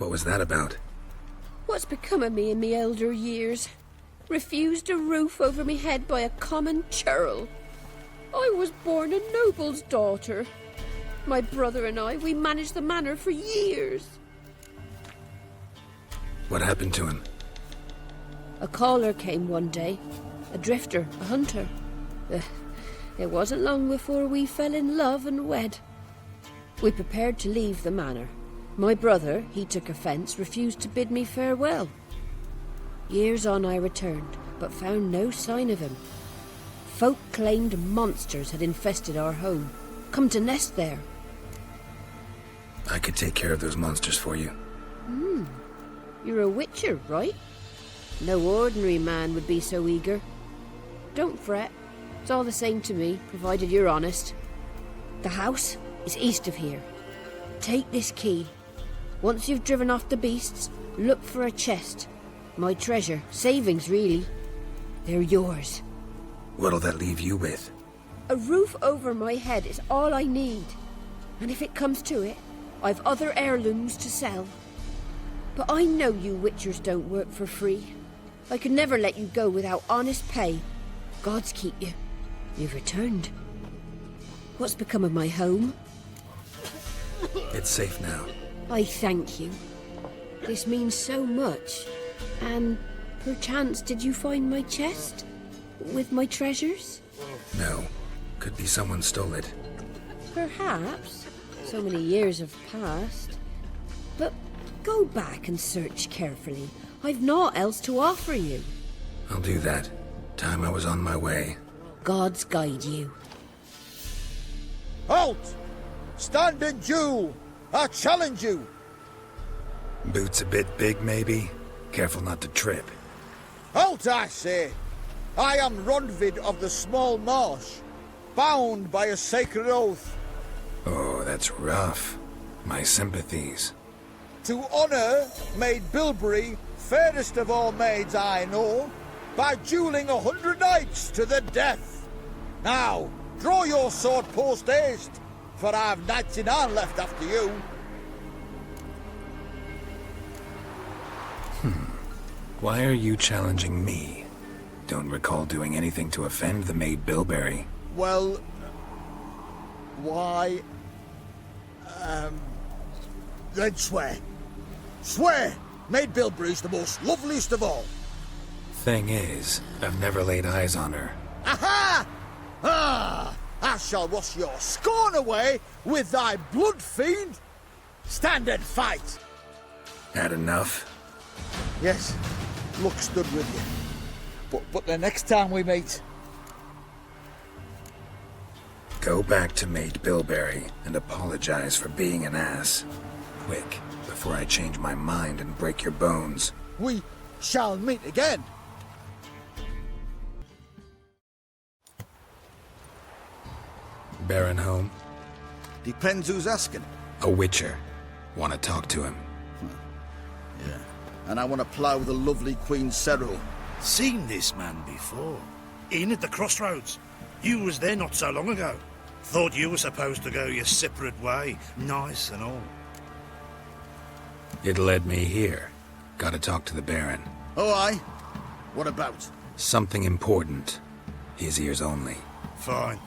What was that about? What's become of me in me elder years? Refused a roof over me head by a common churl. I was born a noble's daughter. My brother and I, we managed the manor for years. What happened to him? A caller came one day. A drifter, a hunter. It wasn't long before we fell in love and wed. We prepared to leave the manor. My brother, he took offence, refused to bid me farewell. Years on I returned, but found no sign of him. Folk claimed monsters had infested our home, come to nest there. I could take care of those monsters for you. You're a witcher, right? No ordinary man would be so eager. Don't fret. It's all the same to me, provided you're honest. The house is east of here. Take this key. Once you've driven off the beasts, look for a chest. My treasure, savings really. They're yours. What'll that leave you with? A roof over my head is all I need. And if it comes to it, I've other heirlooms to sell. But I know you witchers don't work for free. I could never let you go without honest pay. Gods keep you. You've returned. What's become of my home? It's safe now. I thank you. This means so much. And perchance did you find my chest? With my treasures? No. Could be someone stole it. Perhaps. So many years have passed. But go back and search carefully. I've naught else to offer you. I'll do that. Time I was on my way. Gods guide you. Halt! Standing Jew! I challenge you! Boots a bit big, maybe? Careful not to trip. Halt, I say! I am Ronvid of the Small Marsh, bound by a sacred oath. Oh, that's rough. My sympathies. To honour Maid Bilberry, fairest of all maids I know, by duelling 100 knights to the death. Now, draw your sword post haste, for I've 99 left after you. Why are you challenging me? Don't recall doing anything to offend the Maid Bilberry. Well, why... then swear. Swear! Maid Bilberry's the most loveliest of all. Thing is, I've never laid eyes on her. Aha! Ah! I shall wash your scorn away with thy blood fiend. Stand and fight. Had enough? Yes, luck stood with you. But the next time we meet... Go back to Maid Bilberry and apologize for being an ass. Quick, before I change my mind and break your bones. we shall meet again. Baron home? Depends who's asking. A witcher. Want to talk to him. Yeah. And I want to plough the lovely Queen Cyril. Seen this man before. In at the crossroads. You was there not so long ago. Thought you were supposed to go your separate way, nice and all. It led me here. Gotta talk to the Baron. Oh, aye? What about? Something important. His ears only. Fine.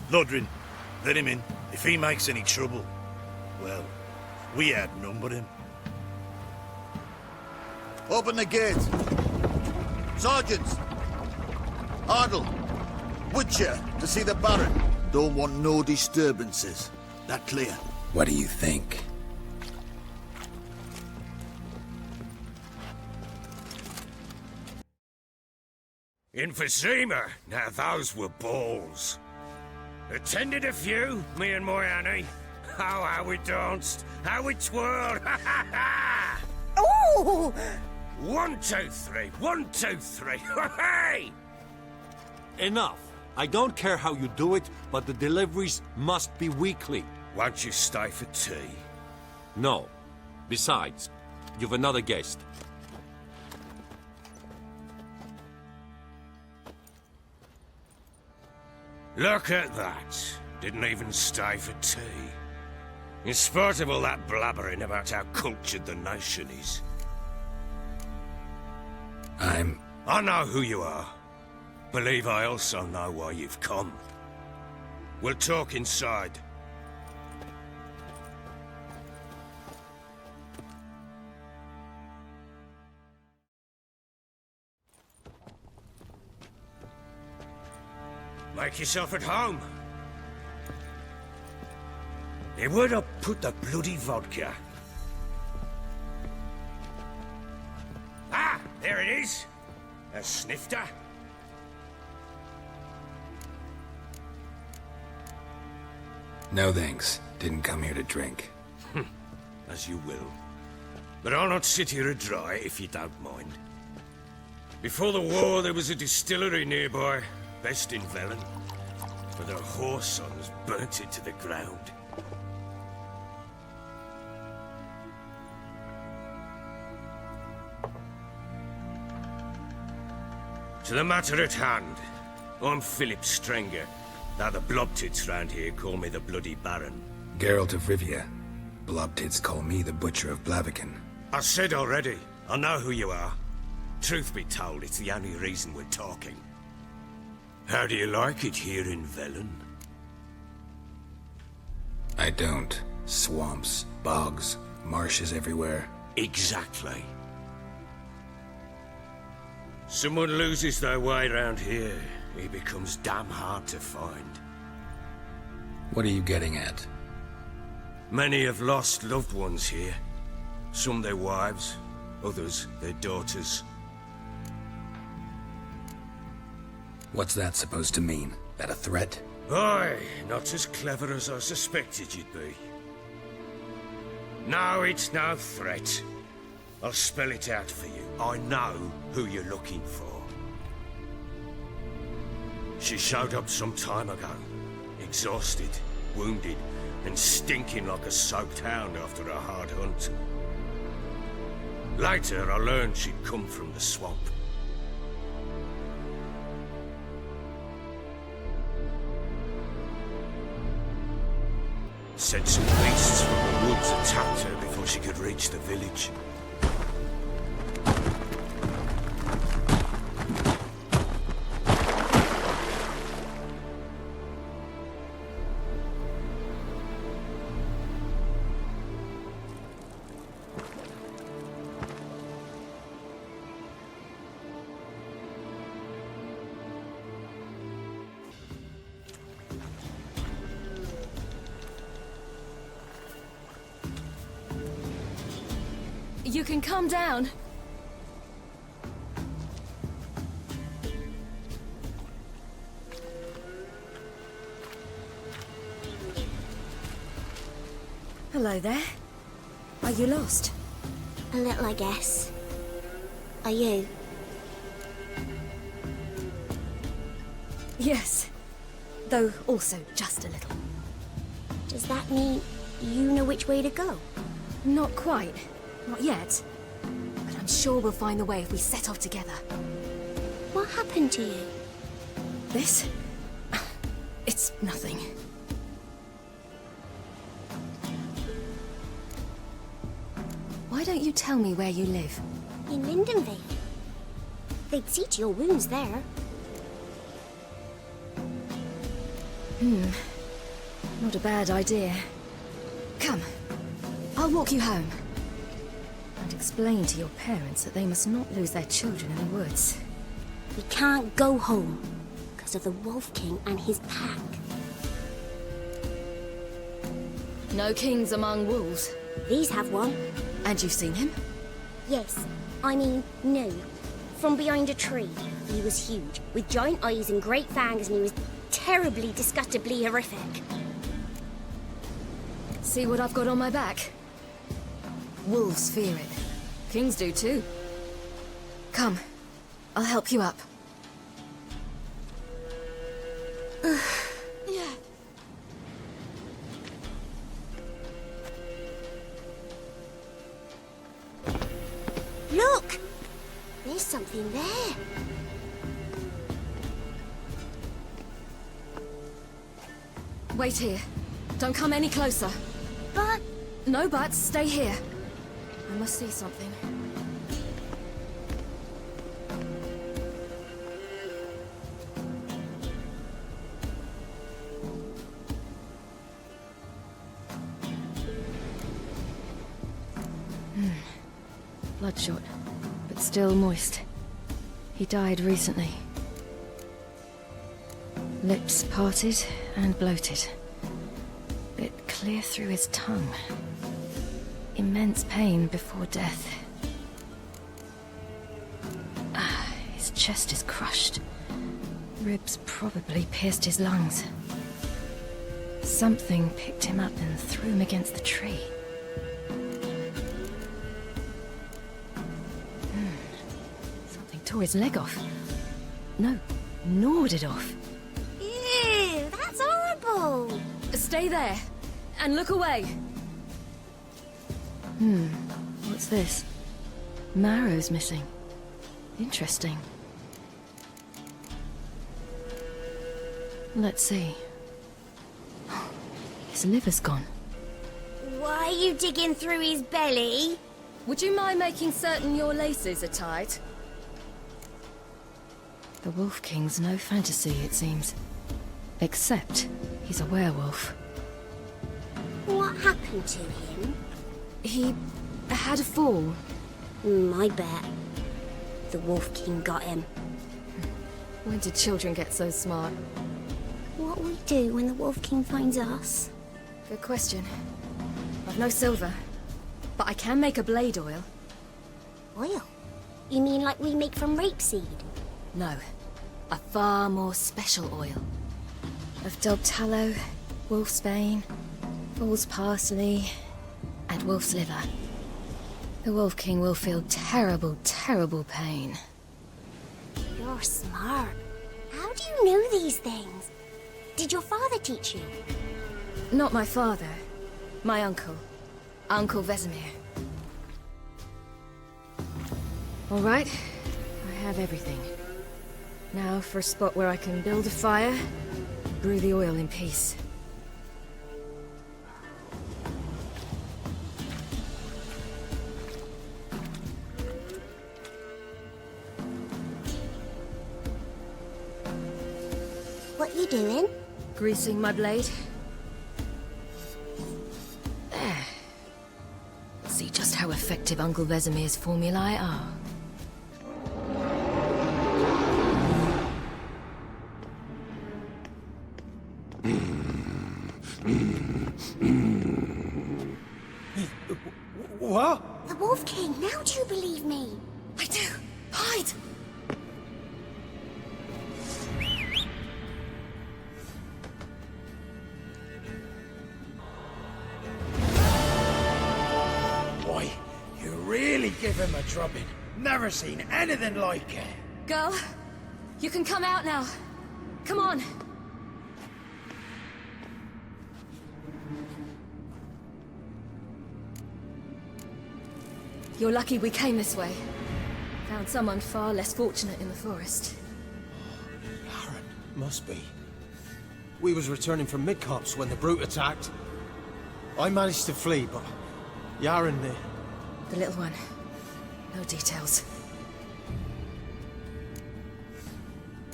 Lodrin, let him in. If he makes any trouble, well, we outnumber him. Open the gate. Sergeants! Ardle! Witcher, to see the Baron. Don't want no disturbances. That clear? What do you think? Emphysema. Now those were balls. Attended a few, me and my Annie. Oh, how we danced, how we twirled, ha ha ha! Oh! 1, 2, 3, 1, 2, 3, hey! Enough. I don't care how you do it, but the deliveries must be weekly. Won't you stay for tea? No. Besides, you've another guest. Look at that. Didn't even stay for tea. In spite of all that blabbering about how cultured the nation is. I know who you are. Believe I also know why you've come. We'll talk inside. Make yourself at home. Hey, where'd I put the bloody vodka? Ah, there it is. A snifter. No thanks. Didn't come here to drink. As you will. But I'll not sit here dry if you don't mind. Before the war, there was a distillery nearby, best in Velen. But their whore sons burnt it to the ground. To the matter at hand, I'm Philip Strenger. Now the blobtits round here call me the Bloody Baron. Geralt of Rivia. Blobtits call me the Butcher of Blaviken. I said already, I know who you are. Truth be told, it's the only reason we're talking. How do you like it here in Velen? I don't. Swamps, bogs, marshes everywhere. Exactly. Someone loses their way round here, he becomes damn hard to find. What are you getting at? Many have lost loved ones here. Some their wives, others their daughters. What's that supposed to mean? That a threat? Aye, not as clever as I suspected you'd be. No, it's no threat. I'll spell it out for you. I know who you're looking for. She showed up some time ago. Exhausted, wounded, and stinking like a soaked hound after a hard hunt. Later, I learned she'd come from the swamp. Said some beasts from the woods attacked her before she could reach the village. You can calm down. Hello there. Are you lost? A little, I guess. Are you? Yes. Though also just a little. Does that mean you know which way to go? Not quite. Not yet. But I'm sure we'll find the way if we set off together. What happened to you? This? It's nothing. Why don't you tell me where you live? In Lindenvale. They'd see to your wounds there. Not a bad idea. Come. I'll walk you home. And explain to your parents that they must not lose their children in the woods. We can't go home because of the Wolf King and his pack. No kings among wolves. These have one. And you've seen him? Yes. I mean, no. From behind a tree. He was huge, with giant eyes and great fangs, and he was terribly, disgustingly horrific. See what I've got on my back? Wolves fear it. Kings do too. Come. I'll help you up. Yeah. Look! There's something there. Wait here. Don't come any closer. But No buts, stay here. I must see something. Bloodshot, but still moist. He died recently. Lips parted and bloated. Bit clear through his tongue. Immense pain before death. His chest is crushed. Ribs probably pierced his lungs. Something picked him up and threw him against the tree. Something tore his leg off. No, gnawed it off. Ew, that's horrible. Stay there, and look away. What's this? Marrow's missing. Interesting. Let's see. His liver's gone. Why are you digging through his belly? Would you mind making certain your laces are tied? The Wolf King's no fantasy, it seems. Except he's a werewolf. What happened to him? He had a fall. I bet. The Wolf King got him. When did children get so smart? What will we do when the Wolf King finds us? Good question. I've no silver, but I can make a blade oil. Oil? You mean like we make from rapeseed? No, a far more special oil. Of dog tallow, wolfsbane, bull's parsley, and wolf's liver. The Wolf King will feel terrible, terrible pain. You're smart. How do you know these things? Did your father teach you? Not my father. My uncle. Uncle Vesemir. All right. I have everything. Now for a spot where I can build a fire, brew the oil in peace. What you doing? Greasing my blade. There. See just how effective Uncle Vesemir's formulae are. What? The Wolf King, now do you believe me? I do! Hide! Boy, you really give him a drubbing. Never seen anything like it. Girl, you can come out now. Come on. You're lucky we came this way. Found someone far less fortunate in the forest. Aaron, must be. We was returning from Midcops when the brute attacked. I managed to flee, but Yaren, The little one. No details.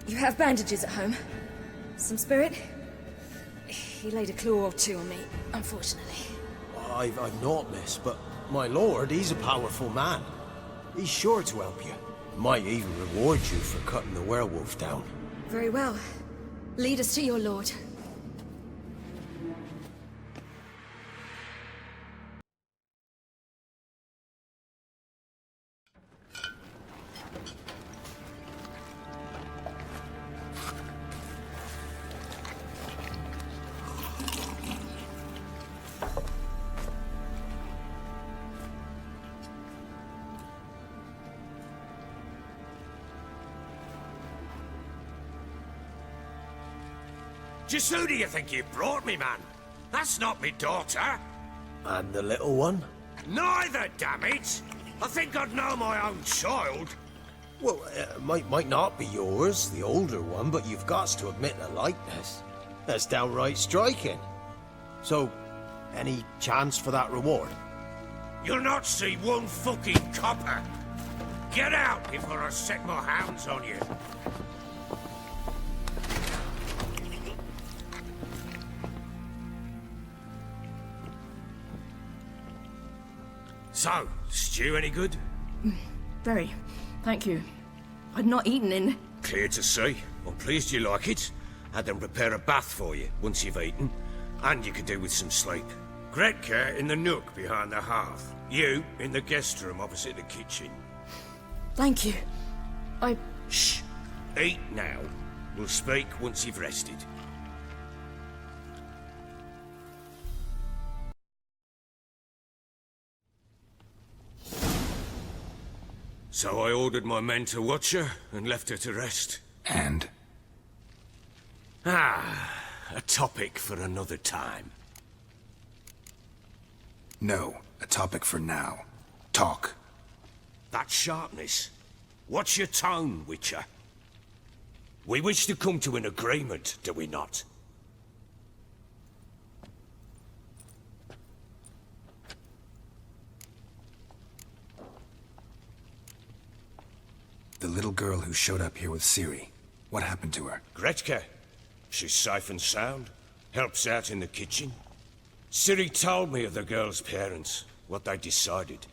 You have bandages at home? Some spirit? He laid a claw or two on me, unfortunately. I've not, miss, but my lord, he's a powerful man. He's sure to help you. Might even reward you for cutting the werewolf down. Very well. Lead us to your lord. Just who do you think you brought me, man? That's not me daughter. And the little one? Neither, damn it! I think I'd know my own child. Well, might not be yours, the older one, but you've got to admit the likeness. That's downright striking. So, Any chance for that reward? You'll not see one fucking copper. Get out before I set my hounds on you. So, stew any good? Very. Thank you. I'd not eaten in... Clear to see. I'm pleased you like it. Had them prepare a bath for you once you've eaten. And you could do with some sleep. Gretka in the nook behind the hearth. You in the guest room opposite the kitchen. Thank you. Shh. Eat now. We'll speak once you've rested. So I ordered my men to watch her and left her to rest. And? A topic for another time. No, a topic for now. Talk. That sharpness. What's your tone, Witcher? We wish to come to an agreement, do we not? The little girl who showed up here with Ciri. What happened to her? Gretka. She's safe and sound. Helps out in the kitchen. Ciri told me of the girl's parents, what they decided.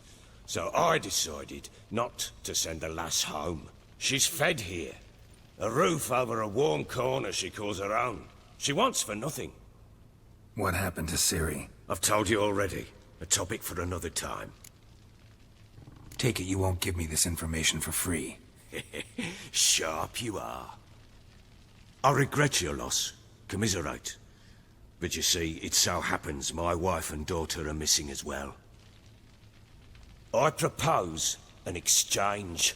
So I decided not to send the lass home. She's fed here. A roof over a warm corner she calls her own. She wants for nothing. What happened to Ciri? I've told you already. A topic for another time. Take it you won't give me this information for free. Sharp you are. I regret your loss. Commiserate. But you see, it so happens my wife and daughter are missing as well. I propose an exchange.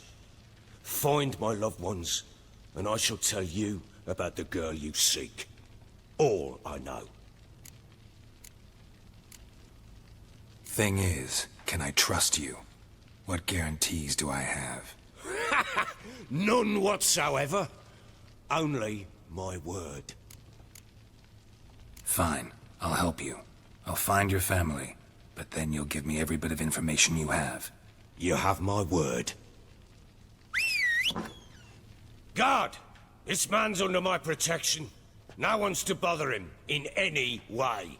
Find my loved ones, and I shall tell you about the girl you seek. All I know. Thing is, can I trust you? What guarantees do I have? None whatsoever. Only my word. Fine, I'll help you. I'll find your family, but then you'll give me every bit of information you have. You have my word. Guard! This man's under my protection. No one's to bother him in any way.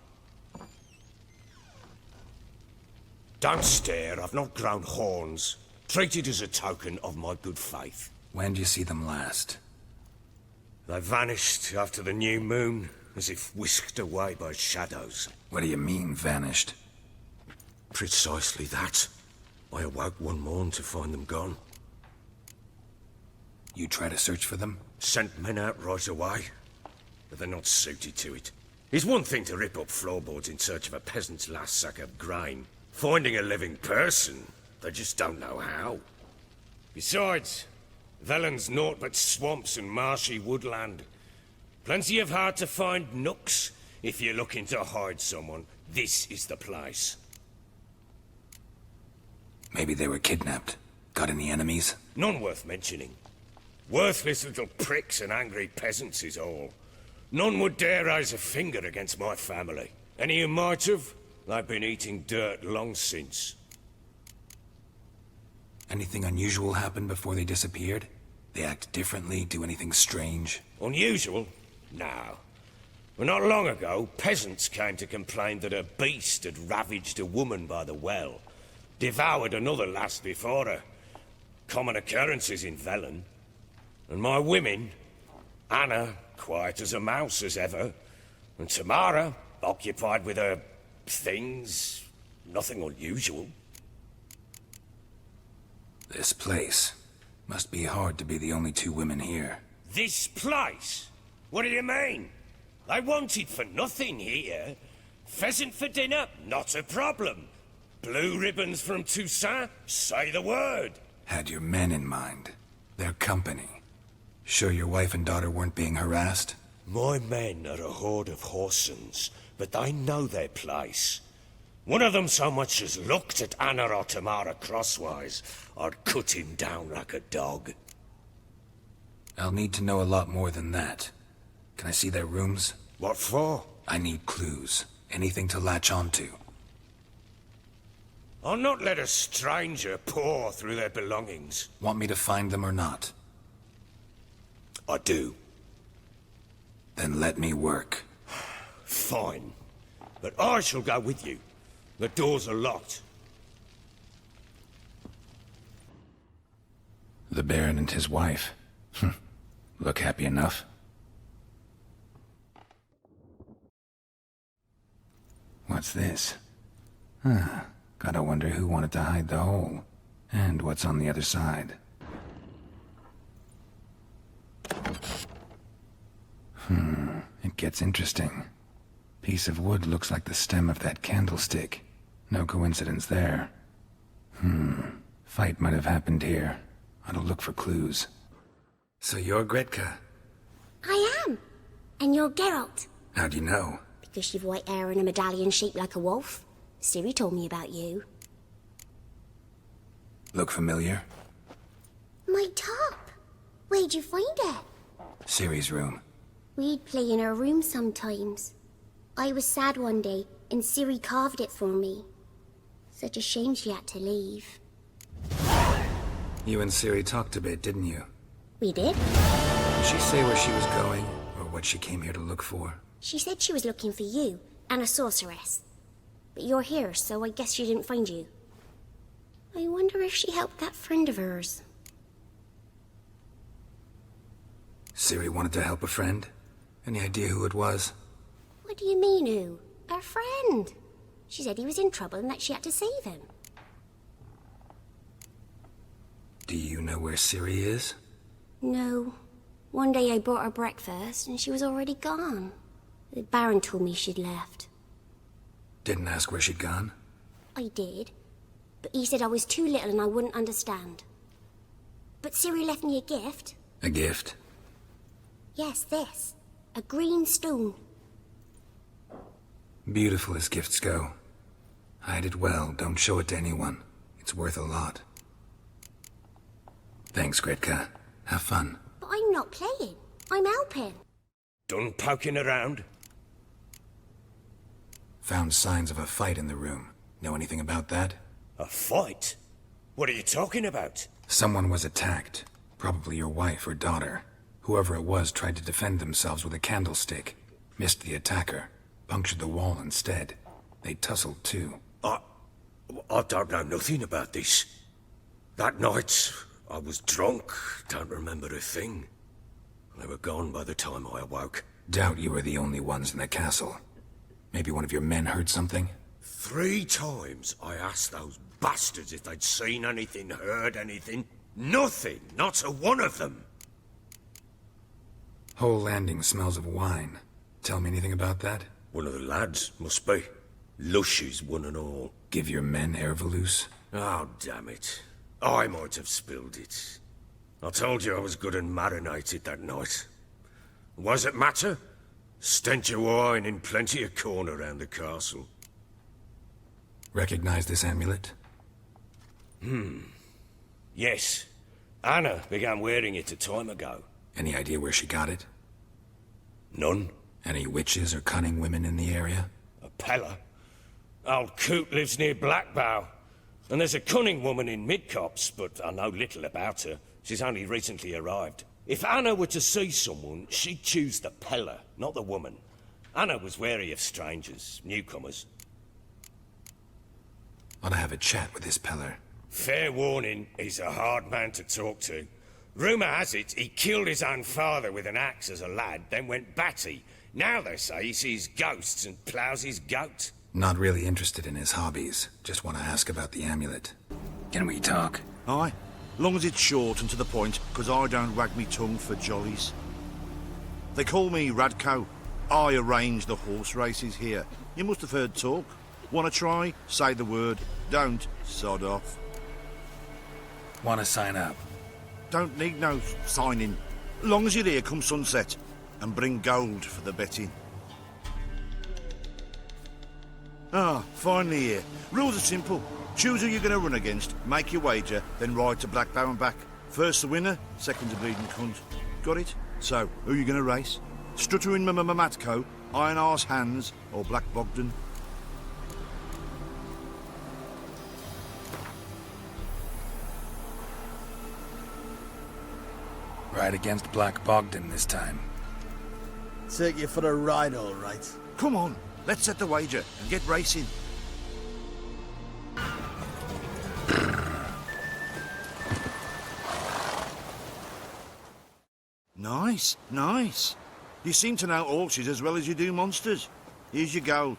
Don't stare, I've not grown horns. Treat it as a token of my good faith. When do you see them last? They vanished after the new moon, as if whisked away by shadows. What do you mean, vanished? Precisely that. I awoke one morn to find them gone. You try to search for them? Sent men out right away, but they're not suited to it. It's one thing to rip up floorboards in search of a peasant's last sack of grain. Finding a living person, they just don't know how. Besides, Velen's naught but swamps and marshy woodland. Plenty of hard-to-find nooks. If you're looking to hide someone, this is the place. Maybe they were kidnapped. Got any enemies? None worth mentioning. Worthless little pricks and angry peasants is all. None would dare raise a finger against my family. Any who might have, they've been eating dirt long since. Anything unusual happen before they disappeared? They act differently, do anything strange? Unusual? No. Well, not long ago, peasants came to complain that a beast had ravaged a woman by the well. Devoured another lass before her. Common occurrences in Velen. And my women, Anna, quiet as a mouse as ever, and Tamara, occupied with her things, nothing unusual. This place. Must be hard to be the only two women here. This place? What do you mean? They wanted for nothing here. Pheasant for dinner? Not a problem. Blue ribbons from Toussaint? Say the word. Had your men in mind. Their company. Sure your wife and daughter weren't being harassed? My men are a horde of whoresons, but they know their place. One of them so much as looked at Anna or Tamara crosswise, I'd cut him down like a dog. I'll need to know a lot more than that. Can I see their rooms? What for? I need clues. Anything to latch onto. I'll not let a stranger pore through their belongings. Want me to find them or not? I do. Then let me work. Fine. But I shall go with you. The doors are locked. The Baron and his wife. Look happy enough. What's this? Gotta wonder who wanted to hide the hole. And what's on the other side. It gets interesting. Piece of wood looks like the stem of that candlestick. No coincidence there. Fight might have happened here. Ought to look for clues. So you're Gretka? I am. And you're Geralt. How'd you know? Because you've white hair and a medallion shaped like a wolf. Ciri told me about you. Look familiar? My top. Where'd you find it? Ciri's room. We'd play in her room sometimes. I was sad one day, and Ciri carved it for me. Such a shame she had to leave. You and Ciri talked a bit, didn't you? We did? Did she say where she was going, or what she came here to look for? She said she was looking for you, and a sorceress. But you're here, so I guess she didn't find you. I wonder if she helped that friend of hers. Ciri wanted to help a friend? Any idea who it was? What do you mean, who? Her friend. She said he was in trouble and that she had to save him. Do you know where Ciri is? No. One day I brought her breakfast and she was already gone. The Baron told me she'd left. Didn't ask where she'd gone? I did. But he said I was too little and I wouldn't understand. But Ciri left me a gift. A gift? Yes, this. A green stone. Beautiful as gifts go. Hide it well, don't show it to anyone. It's worth a lot. Thanks, Gretka. Have fun. But I'm not playing. I'm helping. Done poking around? Found signs of a fight in the room. Know anything about that? A fight? What are you talking about? Someone was attacked. Probably your wife or daughter. Whoever it was tried to defend themselves with a candlestick. Missed the attacker. Punctured the wall instead. They tussled too. I don't know nothing about this. That night, I was drunk. Don't remember a thing. They were gone by the time I awoke. Doubt you were the only ones in the castle. Maybe one of your men heard something? 3 times I asked those bastards if they'd seen anything, heard anything. Nothing, not a one of them. Whole landing smells of wine. Tell me anything about that? One of the lads, must be. Lushes, one and all. Give your men Ervalus? Oh, damn it. I might have spilled it. I told you I was good and marinated that night. Was it matter? Stench of wine in plenty of corn around the castle. Recognize this amulet? Yes. Anna began wearing it a time ago. Any idea where she got it? None. Any witches or cunning women in the area? A Pella. Old Coot lives near Blackbow. And there's a cunning woman in Midcopse, but I know little about her. She's only recently arrived. If Anna were to see someone, she'd choose the Pella, not the woman. Anna was wary of strangers, newcomers. Ought to have a chat with this Peller. Fair warning, he's a hard man to talk to. Rumour has it he killed his own father with an axe as a lad, then went batty. Now they say he sees ghosts and ploughs his goat. Not really interested in his hobbies. Just want to ask about the amulet. Can we talk? Aye. Long as it's short and to the point, because I don't wag me tongue for jollies. They call me Radko. I arrange the horse races here. You must have heard talk. Want to try? Say the word. Don't, sod off. Want to sign up? Don't need no signing. Long as you're here come sunset. And bring gold for the betting. Ah, finally here. Rules are simple. Choose who you're going to run against, make your wager, then ride to Blackbow and back. First the winner, second the bleeding cunt. Got it? So, who you going to race? Stuttering Matko, Iron Arse Hands or Black Bogdan? Right against Black Bogdan this time. Take you for a ride, all right. Come on, let's set the wager and get racing. Nice, nice. You seem to know horses as well as you do monsters. Here's your gold.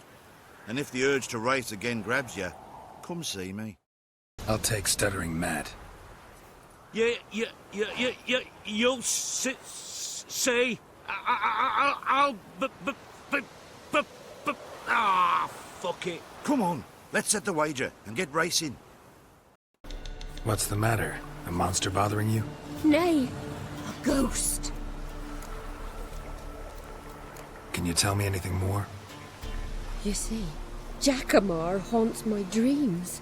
And if the urge to race again grabs you, come see me. I'll take Stuttering Matt. You'll say, I'll, fuck it. Come on, let's set the wager and get racing. What's the matter? A monster bothering you? Nay, a ghost. Can you tell me anything more? You see, Jackamar haunts my dreams.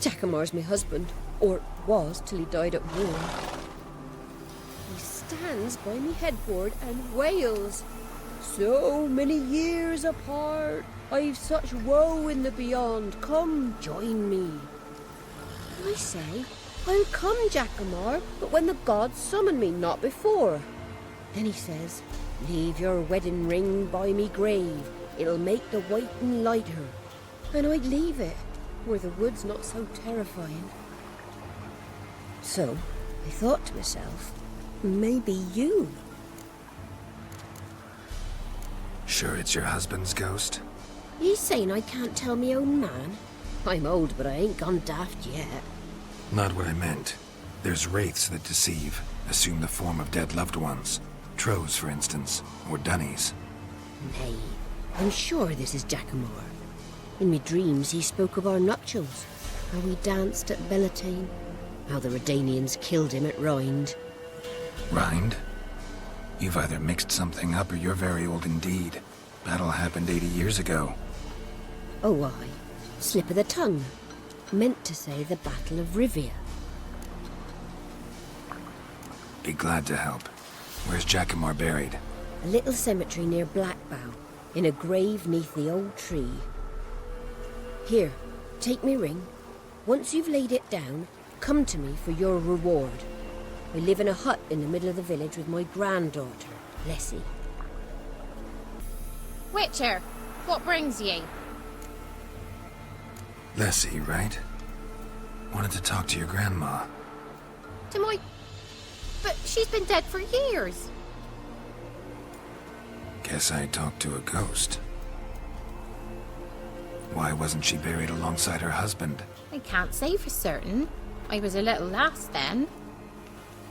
Jackamar's my husband, or was till he died at war. He stands by me headboard and wails. So many years apart, I've such woe in the beyond. Come, join me. I say, I'll come, Jackamar, but when the gods summon me, not before. Then he says, leave your wedding ring by me grave. It'll make the waiting lighter. And I'd leave it, where the wood's not so terrifying. So, I thought to myself, maybe you. Sure it's your husband's ghost? You saying I can't tell me own man? I'm old, but I ain't gone daft yet. Not what I meant. There's wraiths that deceive, assume the form of dead loved ones. Trows, for instance, or dunnies. Nay, I'm sure this is Jackamar. In me dreams he spoke of our nuptials, how we danced at Bellatane, how the Redanians killed him at Rind. Rind? You've either mixed something up or you're very old indeed. Battle happened 80 years ago. Oh, aye. Slip of the tongue. Meant to say the Battle of Rivia. Be glad to help. Where's Jackamar buried? A little cemetery near Blackbow, in a grave neath the old tree. Here, take me ring. Once you've laid it down, come to me for your reward. I live in a hut in the middle of the village with my granddaughter, Lessie. Witcher, what brings ye? Lessie, right? Wanted to talk to your grandma. To my... But she's been dead for years. Guess I talked to a ghost. Why wasn't she buried alongside her husband? I can't say for certain. I was a little lass then.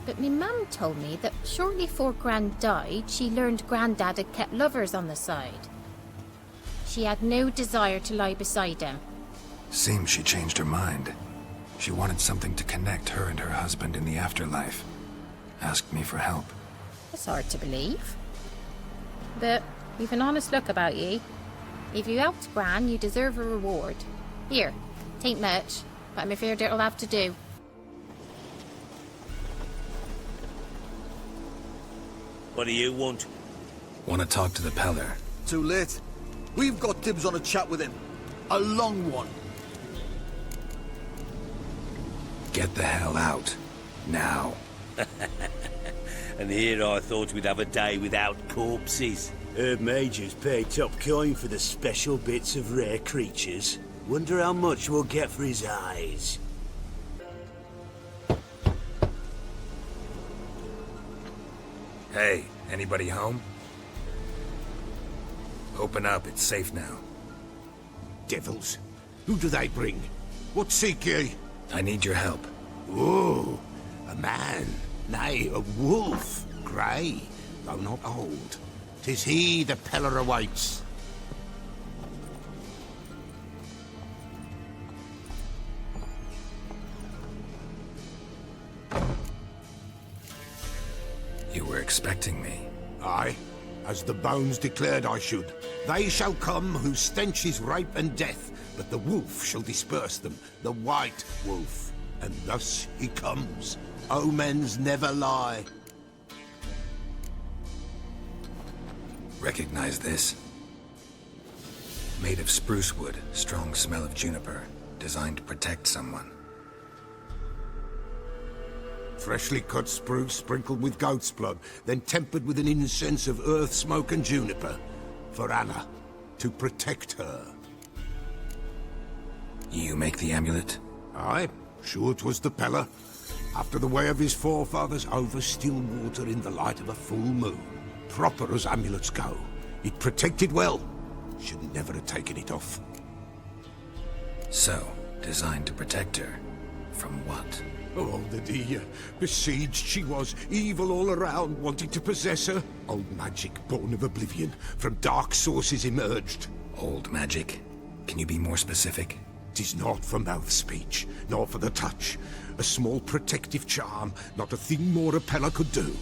But me mum told me that shortly before Gran died, she learned Grandad had kept lovers on the side. She had no desire to lie beside him. Seems she changed her mind. She wanted something to connect her and her husband in the afterlife. Asked me for help. It's hard to believe. But you've an honest look about ye. If you helped Gran, you deserve a reward. Here, tain't much, but I'm afraid it'll have to do. What do you want? Want to talk to the Peller. Too late. We've got dibs on a chat with him. A long one. Get the hell out. Now. And here I thought we'd have a day without corpses. Heard Major's paid top coin for the special bits of rare creatures. Wonder how much we'll get for his eyes. Hey, anybody home? Open up, it's safe now. Devils. Who do they bring? What seek ye? I need your help. Oh, a man. Nay, a wolf. Grey, though not old. 'Tis he the Peller awaits. You were expecting me. Aye, as the bones declared I should. They shall come whose stench is rape and death, but the wolf shall disperse them, the white wolf. And thus he comes. Omens never lie. Recognize this? Made of spruce wood, strong smell of juniper. Designed to protect someone. Freshly cut spruce sprinkled with goat's blood, then tempered with an incense of earth, smoke and juniper. For Anna, to protect her. You make the amulet? Aye, sure 'twas the Pella. After the way of his forefathers, over still water in the light of a full moon. Proper as amulets go. It protected well. Should never have taken it off. So, designed to protect her. From what? Oh, the besieged she was, evil all around, wanting to possess her. Old magic, born of oblivion, from dark sources emerged. Old magic? Can you be more specific? 'Tis not for mouth speech, nor for the touch. A small protective charm, not a thing more a Pella could do.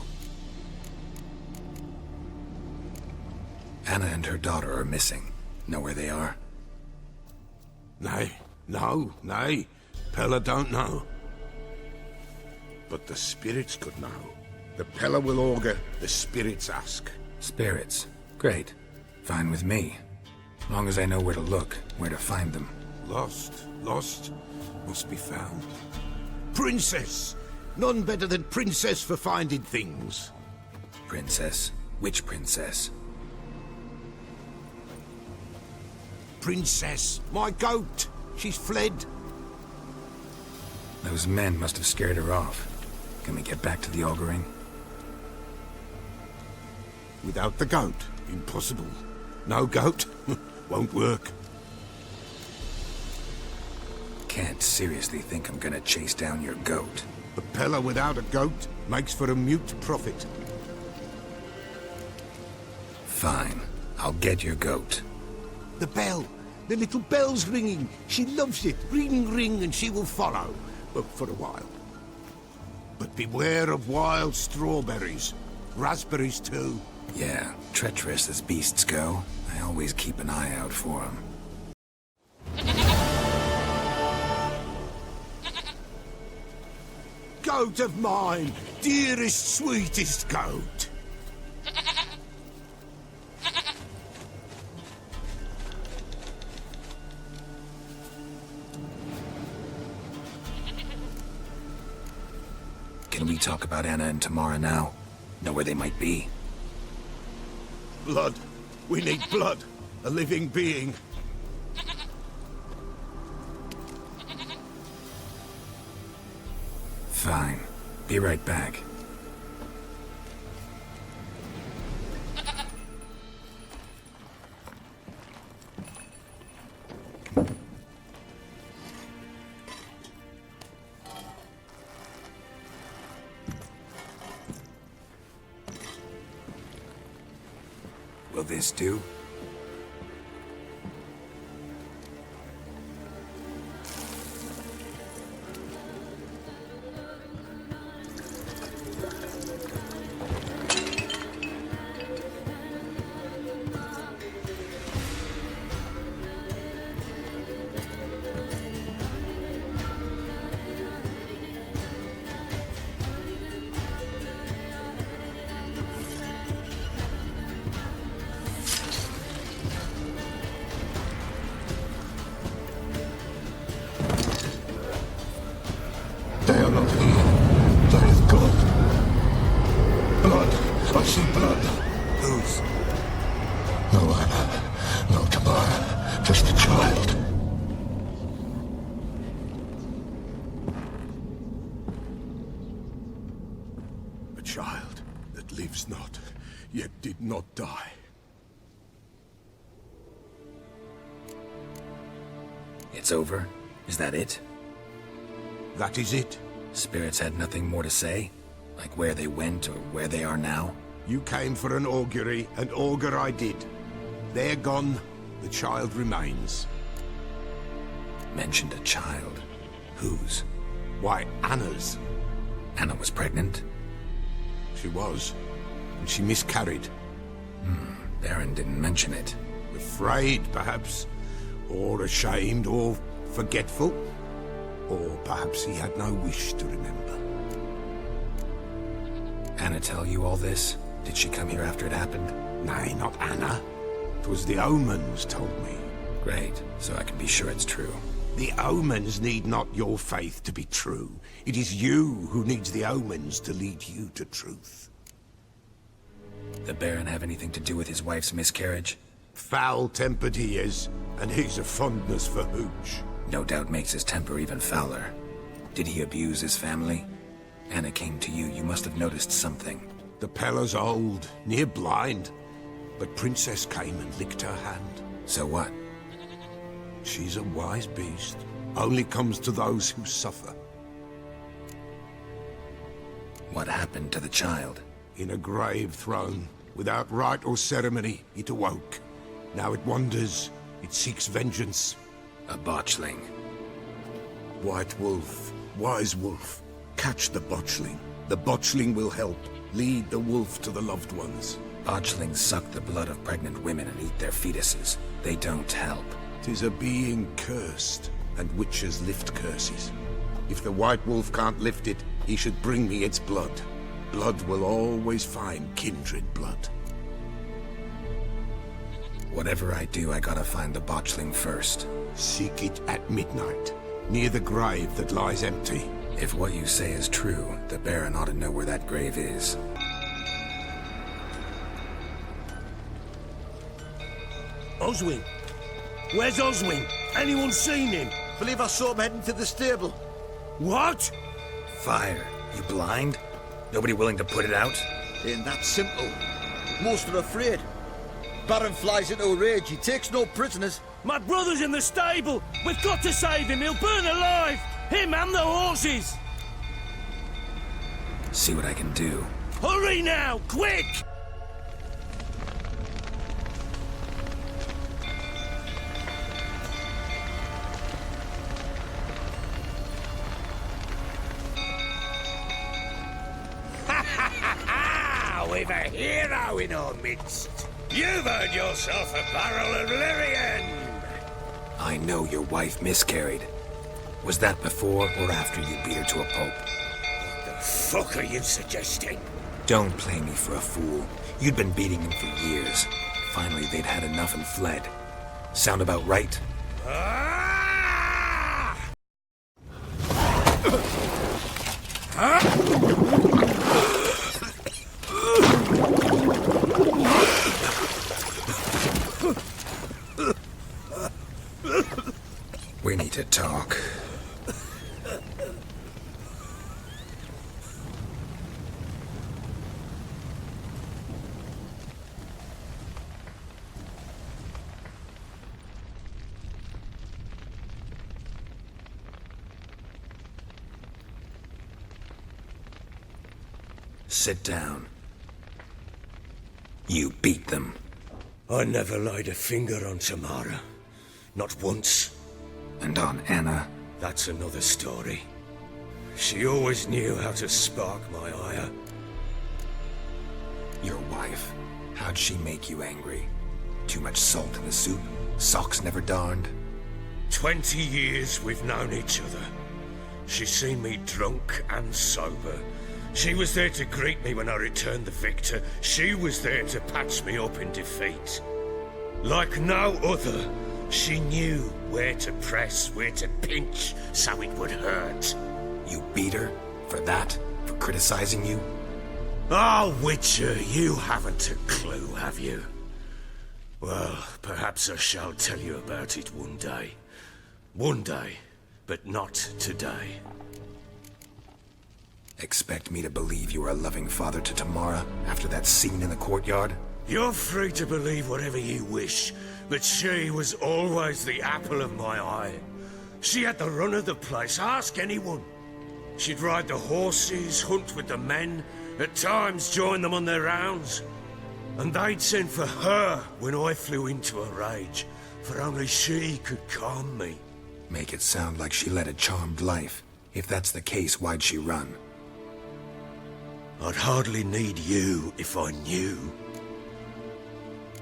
Anna and her daughter are missing. Know where they are? Nay, nay. Pella don't know. But the spirits could know. The Pella will augur, the spirits ask. Spirits? Great. Fine with me. Long as I know where to look, where to find them. Lost, must be found. Princess! None better than Princess for finding things. Princess? Which princess? Princess, my goat! She's fled. Those men must have scared her off. Can we get back to the auguring? Without the goat, impossible. No goat, won't work. Can't seriously think I'm gonna chase down your goat. A Pella without a goat makes for a mute prophet. Fine. I'll get your goat. The bell! The little bell's ringing! She loves it! Ring, ring, and she will follow. But for a while. But beware of wild strawberries. Raspberries, too. Yeah, treacherous as beasts go. I always keep an eye out for them. Goat of mine! Dearest, sweetest goat! Can we talk about Anna and Tamara now? Know where they might be? Blood. We need blood. A living being. Fine. Be right back. Will this do? They are not here. They is gone. Blood. I see blood. Whose? No Anna. No Tamara. Just a child. A child that lives not, yet did not die. It's over? Is that it? That is it. Spirits had nothing more to say? Like where they went or where they are now? You came for an augury, and augur I did. They're gone. The child remains. Mentioned a child. Whose? Why, Anna's. Anna was pregnant? She was. And she miscarried. Baron didn't mention it. Afraid, perhaps. Or ashamed, or forgetful. Or perhaps he had no wish to remember. Anna tell you all this? Did she come here after it happened? Nay, not Anna. 'Twas the omens told me. Great, so I can be sure it's true. The omens need not your faith to be true. It is you who needs the omens to lead you to truth. The Baron have anything to do with his wife's miscarriage? Foul-tempered he is, and he's a fondness for hooch. No doubt makes his temper even fouler. Did he abuse his family? Anna came to you, you must have noticed something. The Pella's old, near blind, but Princess came and licked her hand. So what? She's a wise beast. Only comes to those who suffer. What happened to the child? In a grave thrown. Without rite or ceremony, it awoke. Now it wanders. It seeks vengeance. A botchling. White wolf. Wise wolf. Catch the botchling. The botchling will help. Lead the wolf to the loved ones. Botchlings suck the blood of pregnant women and eat their fetuses. They don't help. 'Tis a being cursed, and witches lift curses. If the white wolf can't lift it, he should bring me its blood. Blood will always find kindred blood. Whatever I do, I gotta find the botchling first. Seek it at midnight, near the grave that lies empty. If what you say is true, the Baron ought to know where that grave is. Oswin! Where's Oswin? Anyone seen him? Believe I saw him heading to the stable. What? Fire. You blind? Nobody willing to put it out? Ain't that simple. Most are afraid. Baron flies into a rage. He takes no prisoners. My brother's in the stable! We've got to save him! He'll burn alive! Him and the horses! See what I can do. Hurry now! Quick! We've a hero in our midst. You've earned yourself a barrel of Lyrian. I know your wife miscarried. Was that before or after you beat her to a pulp? What the fuck are you suggesting? Don't play me for a fool. You'd been beating him for years. Finally, they'd had enough and fled. Sound about right? We need to talk. Sit down. You beat them. I never laid a finger on Tamara. Not once. And on Anna? That's another story. She always knew how to spark my ire. Your wife. How'd she make you angry? Too much salt in the soup? Socks never darned? 20 years we've known each other. She's seen me drunk and sober. She was there to greet me when I returned the victor. She was there to patch me up in defeat. Like no other, she knew where to press, where to pinch, so it would hurt. You beat her? For that? For criticizing you? Oh, Witcher, you haven't a clue, have you? Well, perhaps I shall tell you about it one day. One day, but not today. Expect me to believe you were a loving father to Tamara after that scene in the courtyard? You're free to believe whatever you wish, but she was always the apple of my eye. She had the run of the place, ask anyone. She'd ride the horses, hunt with the men, at times join them on their rounds. And they'd send for her when I flew into a rage, for only she could calm me. Make it sound like she led a charmed life. If that's the case, why'd she run? I'd hardly need you if I knew.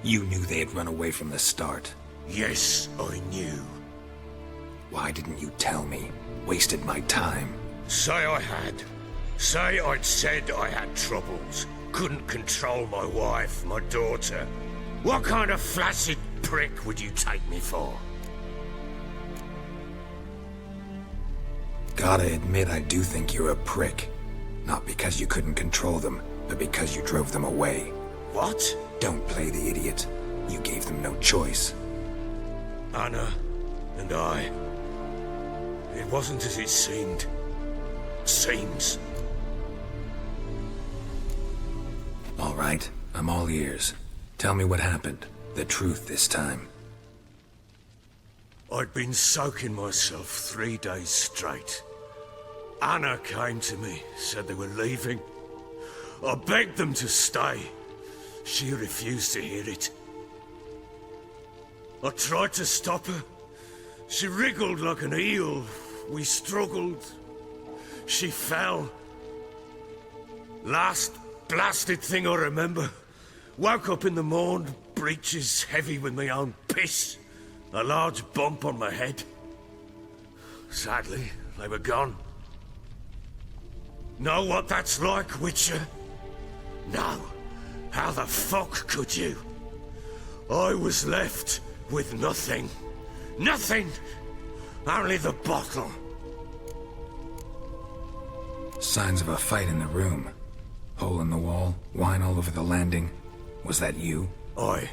You knew they had run away from the start. Yes, I knew. Why didn't you tell me? Wasted my time. Say I had. Say I'd said I had troubles. Couldn't control my wife, my daughter. What kind of flaccid prick would you take me for? Gotta admit, I do think you're a prick. Not because you couldn't control them, but because you drove them away. What? Don't play the idiot. You gave them no choice. Anna and I... It wasn't as it seemed. Seems. All right, I'm all ears. Tell me what happened. The truth this time. I'd been soaking myself 3 days straight. Anna came to me, said they were leaving. I begged them to stay. She refused to hear it. I tried to stop her. She wriggled like an eel. We struggled. She fell. Last blasted thing I remember. Woke up in the morn, breeches heavy with my own piss. A large bump on my head. Sadly, they were gone. Know what that's like, Witcher? No. How the fuck could you? I was left with nothing. Nothing! Only the bottle. Signs of a fight in the room. Hole in the wall, wine all over the landing. Was that you? Aye.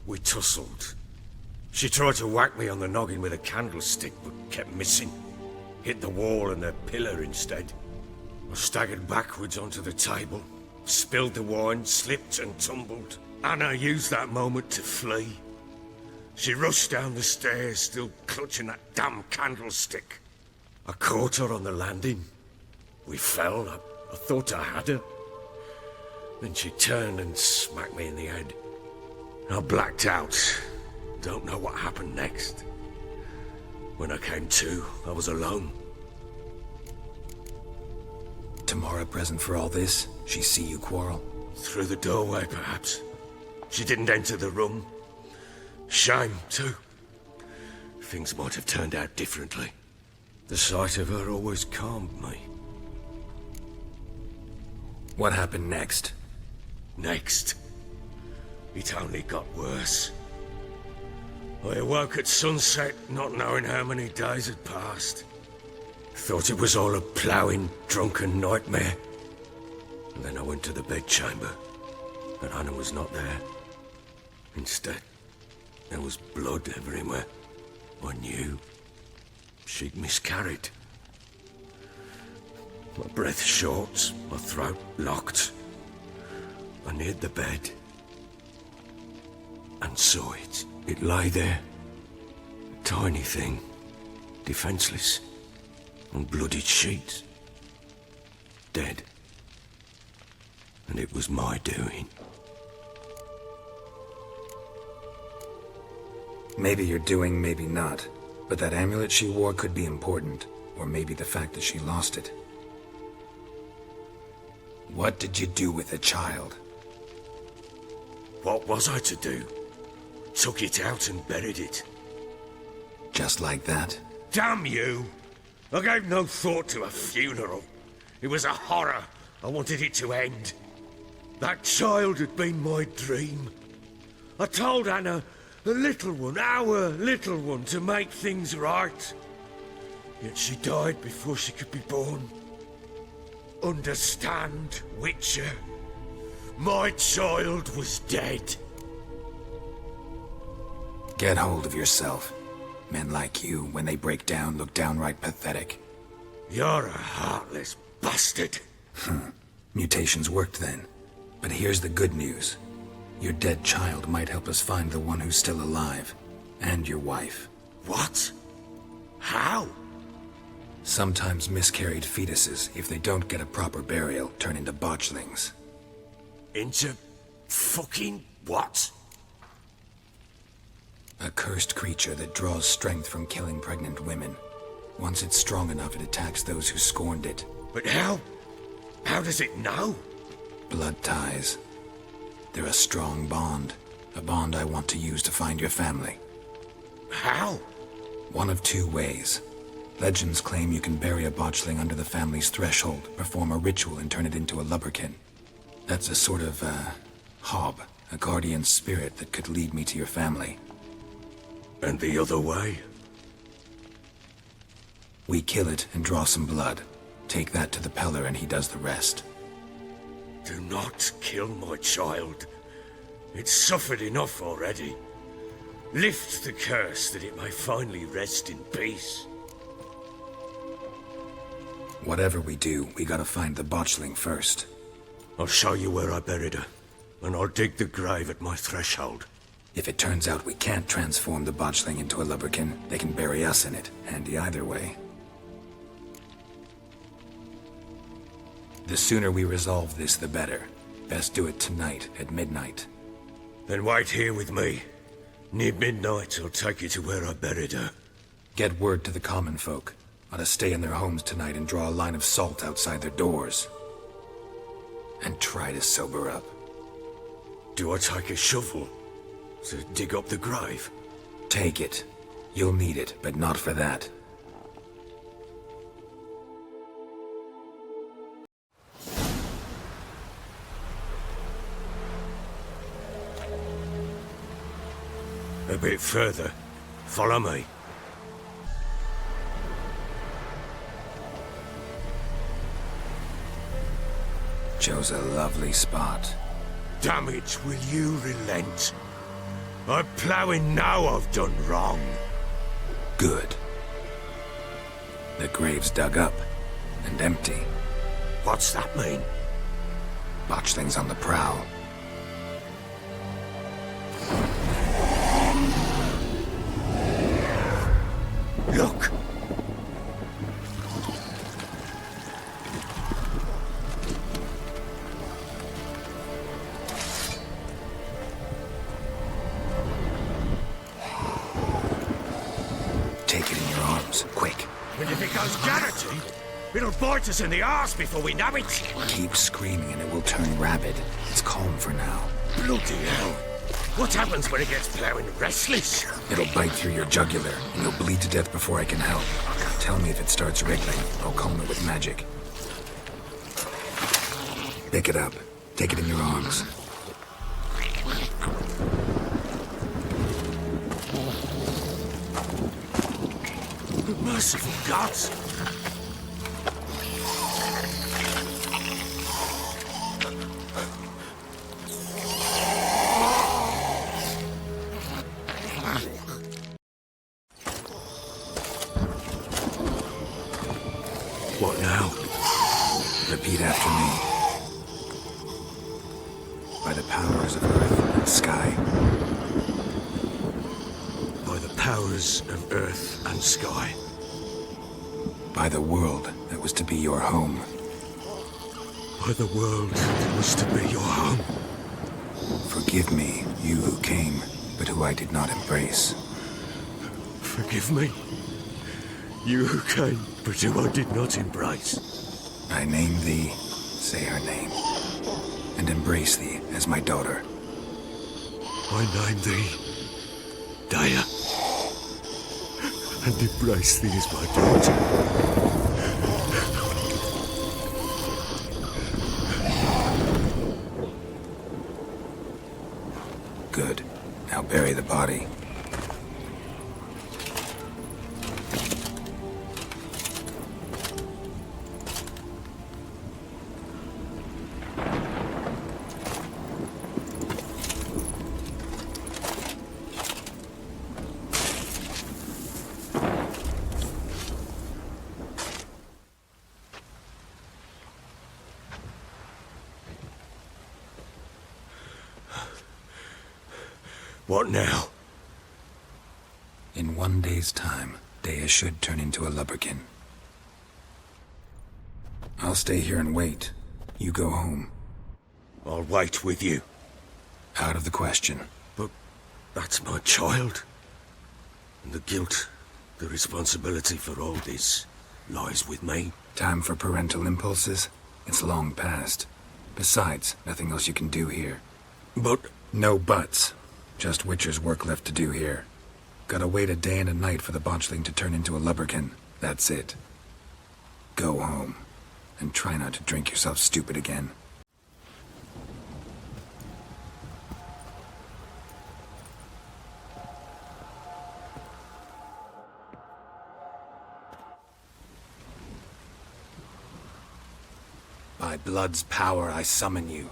We tussled. She tried to whack me on the noggin with a candlestick, but kept missing. Hit the wall and a pillar instead. I staggered backwards onto the table, spilled the wine, slipped and tumbled. Anna used that moment to flee. She rushed down the stairs, still clutching that damn candlestick. I caught her on the landing. We fell. I thought I had her. Then she turned and smacked me in the head. I blacked out. Don't know what happened next. When I came to, I was alone. Tamara present for all this? She see you quarrel? Through the doorway, perhaps. She didn't enter the room. Shame, too. Things might have turned out differently. The sight of her always calmed me. What happened next? Next? It only got worse. I awoke at sunset, not knowing how many days had passed. Thought it was all a ploughing, drunken nightmare. And then I went to the bedchamber, and Anna was not there. Instead, there was blood everywhere. I knew she'd miscarried. My breath short, my throat locked. I neared the bed and saw it. It lay there, a tiny thing, defenseless, on bloodied sheets, dead. And it was my doing. Maybe you're doing, maybe not. But that amulet she wore could be important. Or maybe the fact that she lost it. What did you do with the child? What was I to do? Took it out and buried it. Just like that? Damn you! I gave no thought to a funeral. It was a horror. I wanted it to end. That child had been my dream. I told Anna, the little one, our little one, to make things right. Yet she died before she could be born. Understand, Witcher? My child was dead. Get hold of yourself. Men like you, when they break down, look downright pathetic. You're a heartless bastard. Mutations worked then. But here's the good news. Your dead child might help us find the one who's still alive. And your wife. What? How? Sometimes miscarried fetuses, if they don't get a proper burial, turn into botchlings. Into fucking what? A cursed creature that draws strength from killing pregnant women. Once it's strong enough, it attacks those who scorned it. But how? How does it know? Blood ties. They're a strong bond. A bond I want to use to find your family. How? One of two ways. Legends claim you can bury a botchling under the family's threshold, perform a ritual, and turn it into a lubberkin. That's a sort of, hob, a guardian spirit that could lead me to your family. And the other way? We kill it and draw some blood. Take that to the Peller and he does the rest. Do not kill my child. It's suffered enough already. Lift the curse that it may finally rest in peace. Whatever we do, we gotta find the botchling first. I'll show you where I buried her, and I'll dig the grave at my threshold. If it turns out we can't transform the botchling into a lubberkin, they can bury us in it. Handy either way. The sooner we resolve this, the better. Best do it tonight, at midnight. Then wait here with me. Near midnight, I'll take you to where I buried her. Get word to the common folk. Ought to stay in their homes tonight and draw a line of salt outside their doors. And try to sober up. Do I take a shovel to dig up the grave? Take it. You'll need it, but not for that. A bit further. Follow me. Chose a lovely spot. Damn it, will you relent? I'm ploughing now I've done wrong. Good. The grave's dug up and empty. What's that mean? Botchling's on the prowl. Look! Take it in your arms, quick. And if it goes guaranteed, it'll bite us in the arse before we know it. Keep screaming and it will turn rabid. It's calm for now. Bloody hell. What happens when it gets ploughing restless? It'll bite through your jugular, and you'll bleed to death before I can help. Tell me if it starts wriggling. I'll calm it with magic. Pick it up. Take it in your arms. Merciful gods! What now? Repeat after me. By the powers of earth and sky. By the powers of earth and sky. By the world that was to be your home. By the world that was to be your home. Forgive me, you who came, but who I did not embrace. Forgive me, you who came, but who I did not embrace. I name thee, say her name, and embrace thee as my daughter. I name thee, Daya, and embrace thee as my daughter. Good. Now bury the body. What now? In 1 day's time, Daya should turn into a lubberkin. I'll stay here and wait. You go home. I'll wait with you. Out of the question. But that's my child. And the guilt, the responsibility for all this lies with me. Time for parental impulses? It's long past. Besides, nothing else you can do here. But... No buts. Just Witcher's work left to do here. Gotta wait a day and a night for the botchling to turn into a lubberkin. That's it. Go home. And try not to drink yourself stupid again. By blood's power I summon you.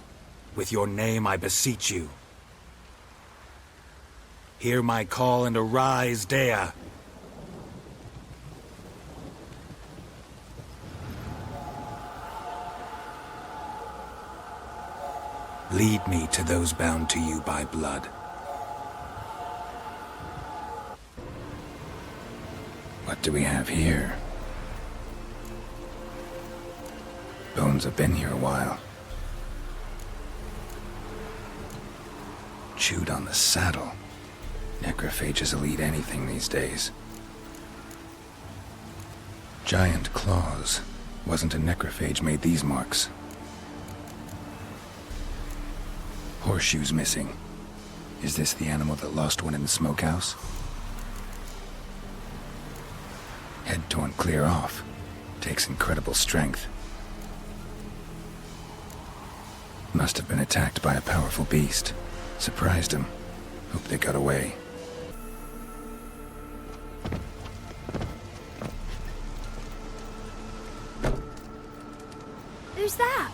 With your name I beseech you. Hear my call and arise, Dea. Lead me to those bound to you by blood. What do we have here? Bones have been here a while. Chewed on the saddle. Necrophages will eat anything these days. Giant claws. Wasn't a necrophage made these marks. Horseshoes missing. Is this the animal that lost one in the smokehouse? Head torn clear off. Takes incredible strength. Must have been attacked by a powerful beast. Surprised him. Hope they got away. Who's that?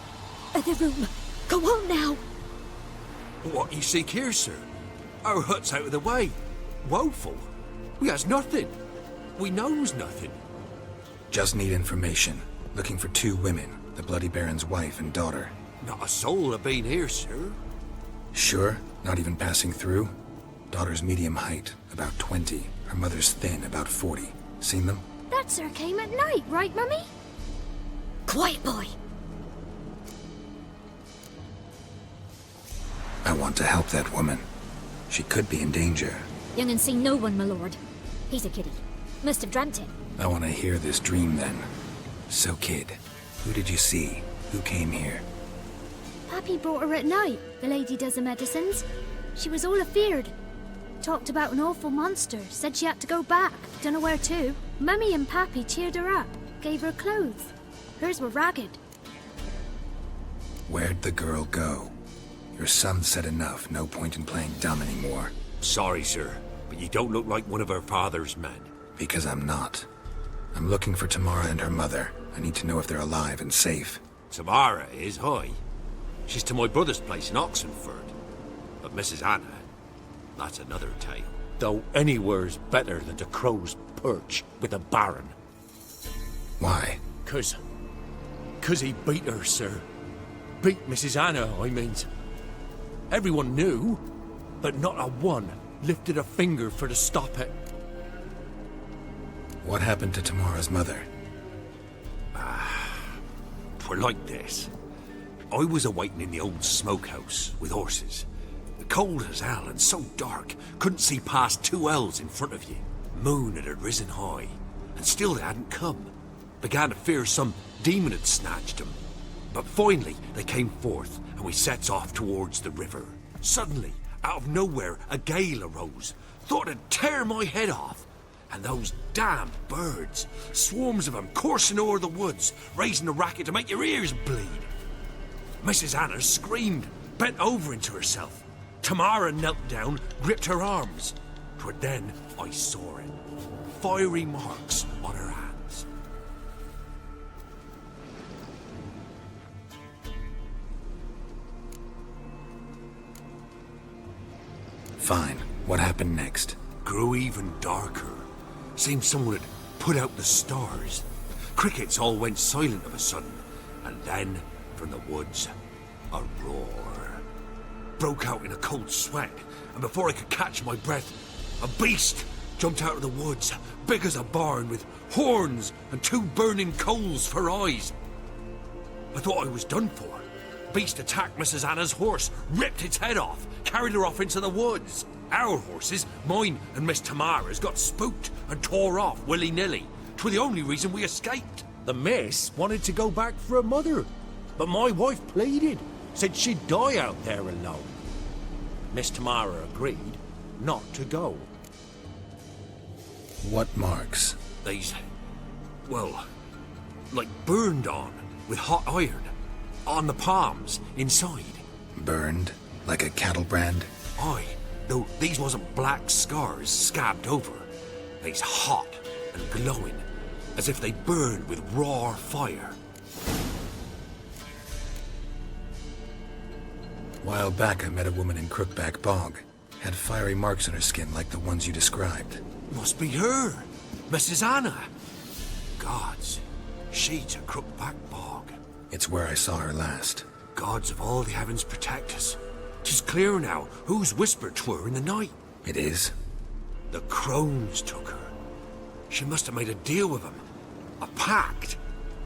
Other room. Go on now. What you seek here, sir? Our hut's out of the way. Woeful. We has nothing. We knows nothing. Just need information. Looking for 2 women. The Bloody Baron's wife and daughter. Not a soul have been here, sir. Sure? Not even passing through? Daughter's medium height, about 20. Her mother's thin, about 40. Seen them? That sir came at night, right, Mummy? Quiet, boy. I want to help that woman. She could be in danger. Young and seen no one, my lord. He's a kiddie. Must have dreamt it. I want to hear this dream then. So, kid, who did you see? Who came here? Pappy brought her at night. The lady does the medicines. She was all afeared. Talked about an awful monster. Said she had to go back. Dunno where to. Mummy and Pappy cheered her up. Gave her clothes. Hers were ragged. Where'd the girl go? Your son said enough. No point in playing dumb anymore. Sorry, sir, but you don't look like one of her father's men. Because I'm not. I'm looking for Tamara and her mother. I need to know if they're alive and safe. Tamara is, hi. She's to my brother's place in Oxenford. But Mrs. Anna, that's another tale. Though anywhere's better than the Crow's Perch with the Baron. Why? 'Cause he beat her, sir. Beat Mrs. Anna, I mean. Everyone knew, but not a one lifted a finger for to stop it. What happened to Tamara's mother? 'Twere like this. I was awaiting in the old smokehouse with horses. Cold as hell and so dark, couldn't see past 2 ells in front of you. Moon had risen high, and still they hadn't come. Began to fear some demon had snatched them. But finally they came forth, and we sets off towards the river. Suddenly, out of nowhere, a gale arose. Thought it'd tear my head off. And those damn birds, swarms of them coursing o'er the woods, raising a racket to make your ears bleed. Mrs. Anna screamed, bent over into herself. Tamara knelt down, gripped her arms. 'Twere then I saw it. Fiery marks on her hands. Fine. What happened next? Grew even darker. Seemed someone had put out the stars. Crickets all went silent of a sudden. And then, from the woods, a roar. Broke out in a cold sweat, and before I could catch my breath, a beast jumped out of the woods, big as a barn, with horns and 2 burning coals for eyes. I thought I was done for. Beast attacked Mrs. Anna's horse, ripped its head off, carried her off into the woods. Our horses, mine and Miss Tamara's, got spooked and tore off willy-nilly. 'Twere the only reason we escaped. The miss wanted to go back for her mother, but my wife pleaded, said she'd die out there alone. Miss Tamara agreed not to go. What marks? These, well, like burned on with hot iron. On the palms, inside. Burned? Like a cattle brand? Aye, though these wasn't black scars scabbed over. They's hot and glowing, as if they burned with raw fire. While back, I met a woman in Crookback Bog. Had fiery marks on her skin like the ones you described. Must be her, Mrs. Anna. Gods, she to Crookback Bog. It's where I saw her last. Gods of all the heavens protect us. 'Tis clear now who's whispered 'twere in the night. It is? The crones took her. She must have made a deal with them. A pact.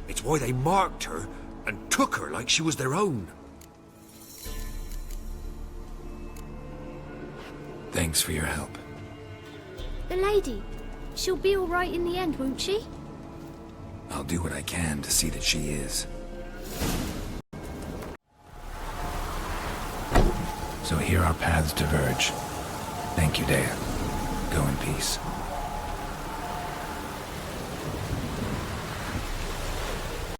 It's why they marked her and took her like she was their own. Thanks for your help. The lady, she'll be all right in the end, won't she? I'll do what I can to see that she is. So here our paths diverge. Thank you, Dea. Go in peace.